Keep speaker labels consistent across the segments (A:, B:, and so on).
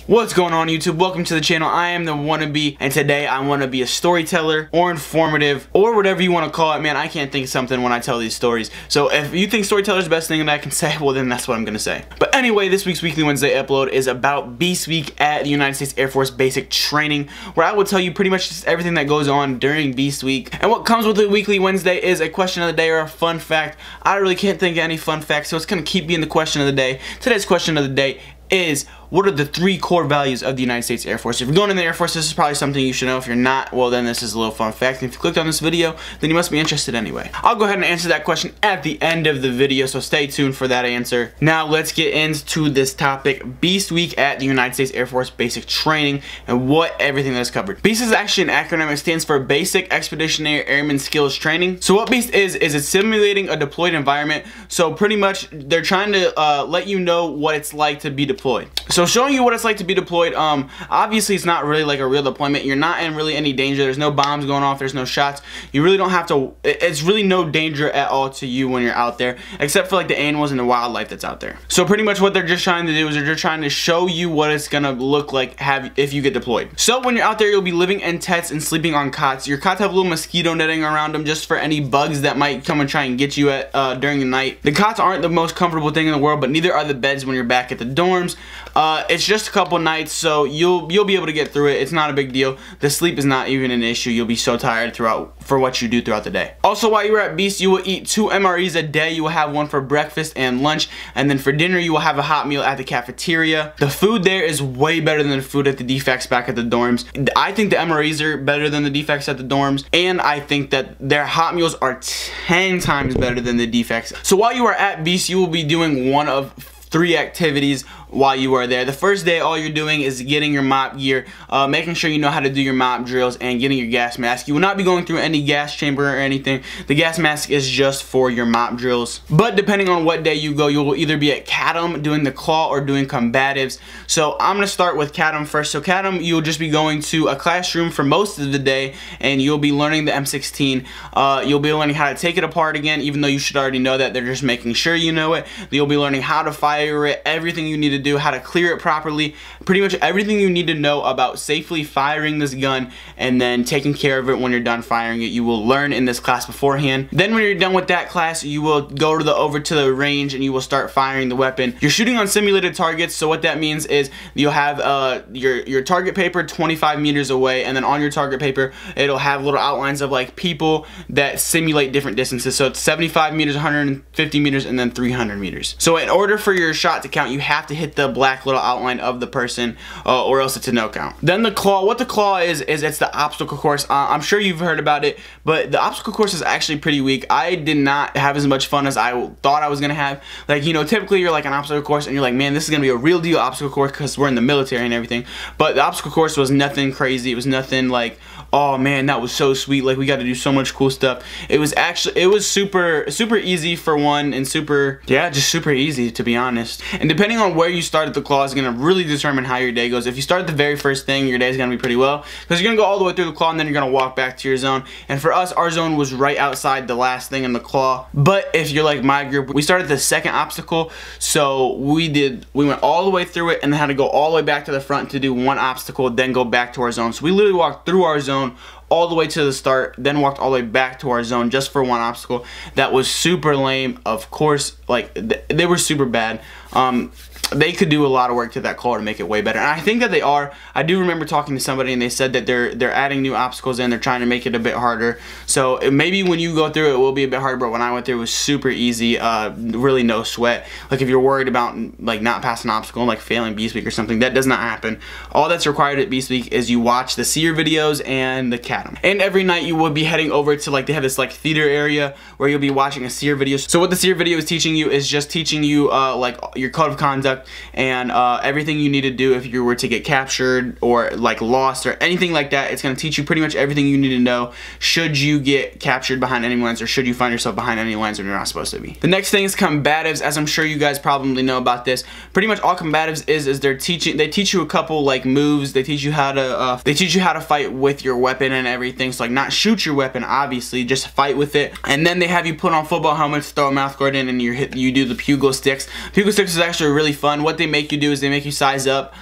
A: What's going on, YouTube? Welcome to the channel. I am the wannabe, and today I want to be a storyteller or informative or whatever you want to call it. Man, I can't think of something when I tell these stories. So if you think storyteller is the best thing that I can say, well then that's what I'm going to say. But anyway, this week's Weekly Wednesday upload is about Beast Week at the United States Air Force Basic Training, where I will tell you pretty much just everything that goes on during Beast Week. And what comes with the Weekly Wednesday is a question of the day or a fun fact. I really can't think of any fun facts, so it's going to keep being the question of the day. Today's question of the day is, what are the 3 core values of the United States Air Force? If you're going in the Air Force, this is probably something you should know. If you're not, well then this is a little fun fact. And if you clicked on this video, then you must be interested anyway. I'll go ahead and answer that question at the end of the video, so stay tuned for that answer. Now let's get into this topic, Beast Week at the United States Air Force Basic Training, and what everything that's covered. BEAST is actually an acronym. It stands for Basic Expeditionary Airman Skills Training. So what BEAST is it's simulating a deployed environment. So pretty much they're trying to let you know what it's like to be deployed. So showing you what it's like to be deployed, obviously it's not really like a real deployment. You're not in really any danger. There's no bombs going off. There's no shots. You really don't have to, it's really no danger at all to you when you're out there, except for like the animals and the wildlife that's out there. So pretty much what they're just trying to do is they're just trying to show you what it's gonna look like if you get deployed. So when you're out there, you'll be living in tents and sleeping on cots. Your cots have a little mosquito netting around them just for any bugs that might come and try and get you at during the night. The cots aren't the most comfortable thing in the world, but neither are the beds when you're back at the dorms. It's just a couple nights, so you'll be able to get through it. It's not a big deal. The sleep is not even an issue. You'll be so tired for what you do throughout the day. Also, while you're at Beast, you will eat 2 MREs a day. You will have one for breakfast and lunch, and then for dinner you will have a hot meal at the cafeteria. The food there is way better than the food at the defects back at the dorms. I think the MREs are better than the defects at the dorms, and I think that their hot meals are 10 times better than the defects. So while you are at Beast, you will be doing one of 3 activities while you are there. The first day, all you're doing is getting your mop gear, making sure you know how to do your mop drills, and getting your gas mask. You will not be going through any gas chamber or anything. The gas mask is just for your mop drills. But depending on what day you go, you will either be at CADM doing the claw or doing combatives. So I'm going to start with CADM first. So CADM, you'll just be going to a classroom for most of the day, and you'll be learning the M16. You'll be learning how to take it apart again, even though you should already know that. They're just making sure you know it. You'll be learning how to fire it, everything you need to do, how to clear it properly, pretty much everything you need to know about safely firing this gun and then taking care of it when you're done firing it. You will learn in this class beforehand. Then when you're done with that class, you will go over to the range and you will start firing the weapon. You're shooting on simulated targets, so what that means is you'll have your target paper 25 meters away, and then on your target paper it'll have little outlines of like people that simulate different distances. So it's 75 meters, 150 meters, and then 300 meters. So in order for your shot to count, you have to hit the black little outline of the person, or else it's a no count. Then the claw, what the claw is it's the obstacle course. I'm sure you've heard about it, but the obstacle course is actually pretty weak. I did not have as much fun as I thought I was gonna have. Like, you know, typically you're like an obstacle course and you're like, man, this is gonna be a real deal obstacle course because we're in the military and everything. But the obstacle course was nothing crazy. It was nothing like, oh man, that was so sweet, like we got to do so much cool stuff. It was super easy for one, and just super easy, to be honest. And depending on where you start at the claw is going to really determine how your day goes. If you start at the very first thing, your day is going to be pretty well, because you're going to go all the way through the claw and then you're going to walk back to your zone. And for us, our zone was right outside the last thing in the claw. But if you're like my group, we started the second obstacle, so we went all the way through it and then had to go all the way back to the front to do one obstacle, then go back to our zone. So we literally walked through our zone all the way to the start, then walked all the way back to our zone just for one obstacle. That was super lame. Of course, like they were super bad. They could do a lot of work to that claw to make it way better, and I think that they are. I do remember talking to somebody and they said that they're adding new obstacles in. They're trying to make it a bit harder. So maybe when you go through it will be a bit harder, but when I went through it was super easy. Really no sweat. Like if you're worried about like not passing an obstacle, like failing Beast Week or something, that does not happen. All that's required at Beast Week is you watch the SEER videos and the CADM. And every night you will be heading over to, like, they have this like theater area where you'll be watching a SEER video. So what the SEER video is teaching you is just teaching you like your code of conduct and everything you need to do if you were to get captured or like lost or anything like that. It's going to teach you pretty much everything you need to know should you get captured behind enemy lines or should you find yourself behind enemy lines when you're not supposed to be. The next thing is combatives. As I'm sure you guys probably know about this, pretty much all combatives is they teach you a couple like moves. They teach you how to fight with your weapon and everything. So like not shoot your weapon, obviously, just fight with it. And then they have you put on football helmets, throw a mouth guard in, and you do the pugil sticks. Pugil sticks is actually really fun. What they make you do is they make you size up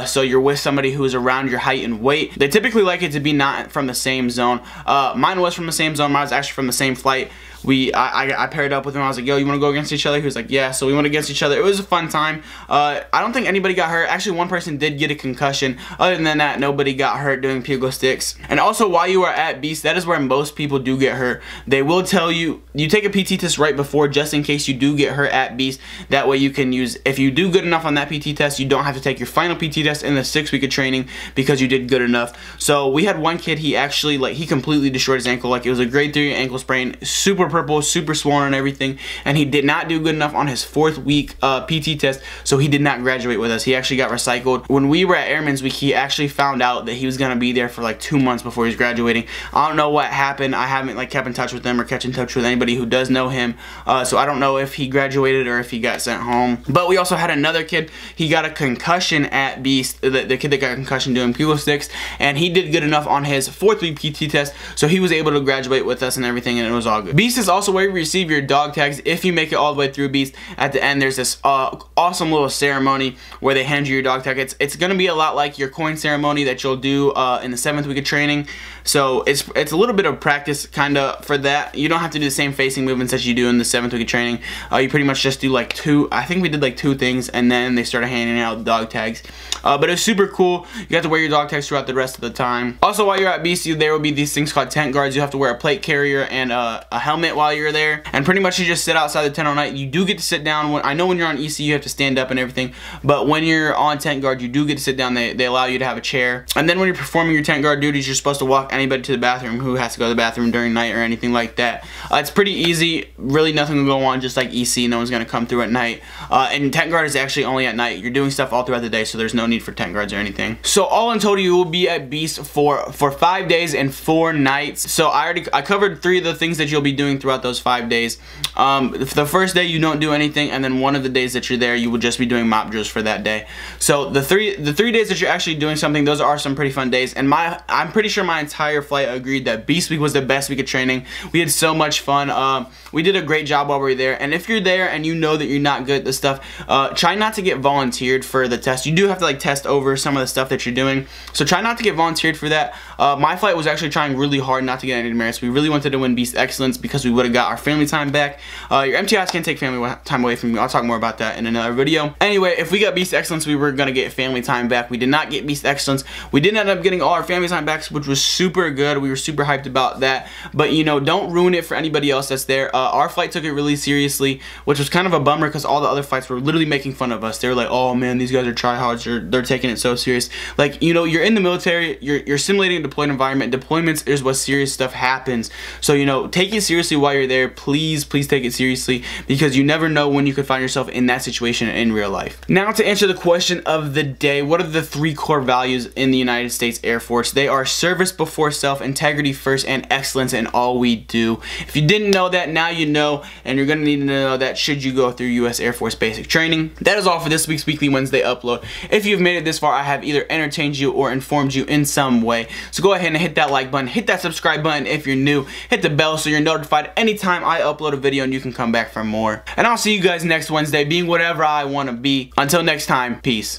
A: so you're with somebody who is around your height and weight. They typically like it to be not from the same zone. Mine was from the same zone. Mine was actually from the same flight. I paired up with him. I was like, yo, you want to go against each other? He was like, yeah. So we went against each other. It was a fun time. I don't think anybody got hurt. Actually, one person did get a concussion. Other than that, nobody got hurt doing Pugil sticks. And also, while you are at Beast, that is where most people do get hurt. They will tell you, you take a PT test right before, just in case you do get hurt at Beast. That way you can use, if you do good enough on that PT test, you don't have to take your final PT test in the 6 week of training because you did good enough. So we had one kid, he actually, like, he completely destroyed his ankle. Like, it was a grade 3 ankle sprain, super purple, super swollen and everything, and he did not do good enough on his 4th week PT test, so he did not graduate with us. He actually got recycled. When we were at Airman's Week, he actually found out that he was going to be there for like 2 months before he was graduating. I don't know what happened. I haven't like kept in touch with him or kept in touch with anybody who does know him, so I don't know if he graduated or if he got sent home. But we also had another kid, he got a concussion at Beast, the kid that got a concussion doing Pugil sticks, and he did good enough on his 4th week PT test, so he was able to graduate with us and everything, and it was all good. Beast is also where you receive your dog tags if you make it all the way through Beast. At the end, there's this awesome little ceremony where they hand you your dog tag. It's going to be a lot like your coin ceremony that you'll do in the 7th week of training. So it's a little bit of practice kind of for that. You don't have to do the same facing movements that you do in the 7th week of training. You pretty much just do like 2, I think we did like 2 things, and then they started handing out dog tags. But it's super cool. You have to wear your dog tags throughout the rest of the time. Also, while you're at BC, there will be these things called tent guards. You have to wear a plate carrier and a helmet while you're there. And pretty much you just sit outside the tent all night. You do get to sit down. I know when you're on EC you have to stand up and everything, but when you're on tent guard you do get to sit down. They allow you to have a chair. And then when you're performing your tent guard duties, you're supposed to walk anybody to the bathroom who has to go to the bathroom during night or anything like that. It's pretty easy. Really nothing will go on, just like EC. No one's going to come through at night. And tent guard is actually only at night. You're doing stuff all throughout the day, so there's no need for tent guards or anything. So all in total you will be at Beast for 5 days and 4 nights. So I covered 3 of the things that you'll be doing throughout those 5 days. The first day you don't do anything, and then one of the days that you're there you will just be doing mop drills for that day. So the three days that you're actually doing something, those are some pretty fun days. And I'm pretty sure my entire flight agreed that Beast Week was the best week of training. We had so much fun. We did a great job while we were there. And if you're there and you know that you're not good at this stuff, try not to get volunteered for the test. You do have to like test over some of the stuff that you're doing, so try not to get volunteered for that. My flight was actually trying really hard not to get any demerits. We really wanted to win Beast Excellence because we would have got our family time back. Your MTIs can't take family time away from you. I'll talk more about that in another video. Anyway, if we got Beast Excellence, we were going to get family time back. We did not get Beast Excellence. We did end up getting all our family time back, which was super good. We were super hyped about that. But, you know, don't ruin it for anybody else that's there. Our flight took it really seriously, which was kind of a bummer because all the other flights were literally making fun of us. They were like, oh man, these guys are tryhards. They're taking it so serious. Like, you know, you're in the military. You're simulating a deployed environment. Deployments is what serious stuff happens. So, you know, take it seriously while you're there. Please take it seriously, because you never know when you could find yourself in that situation in real life. Now, to answer the question of the day, what are the 3 core values in the United States Air Force? They are service before self, integrity first, and excellence in all we do. If you didn't know that, now you know, and you're going to need to know that should you go through US Air Force basic training. That is all for this week's Weekly Wednesday upload. If you've made it this far, I have either entertained you or informed you in some way. So go ahead and hit that like button, hit that subscribe button if you're new, hit the bell so you're notified anytime I upload a video and you can come back for more. And I'll see you guys next Wednesday, being whatever I want to be. Until next time, peace.